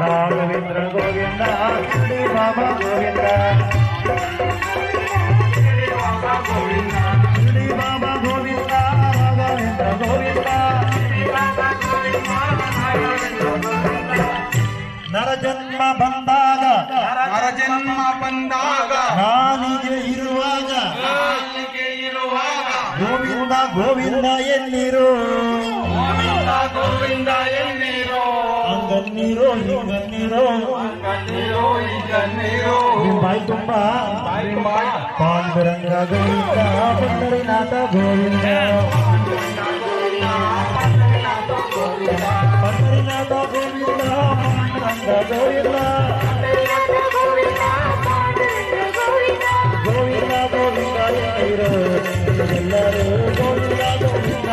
राघवेंद्र गोविंद श्री बाबा गोविंद श्री बाबा गोविंद राघवेंद्र गोविंद ನರಜನ್ಮ ಬಂದಾಗ ನಾನಿಗೆ ಇರುವಾಗ ಗೋವಿಂದ ಗೋವಿಂದ ಎನ್ನಿರೋ ಅಂಗನ್ನೀರೋ ಹಿಂಗನ್ನೀರೋ ಬಾಯಿ ತುಂಬ ಪಾಂಡುರಂಗ ಗೋವಿಂದ ಪಂಡರಿನಾಥ ಗೋವಿಂದ ಪಂಡರಿನಾಥ ಗೋವಿಂದ ಪಾಂಡುರಂಗ ಗೋವಿಂದ ಗೋವಿಂದ ಗೋವಿಂದ ಎನ್ನಿರೋ ಎಲ್ಲರೂ ಗೋವಿಂದ ಗೋವಿಂದ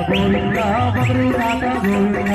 ಗೋವಿಂದ ಬದ್ರಿನಾಥ ಗೋವಿಂದ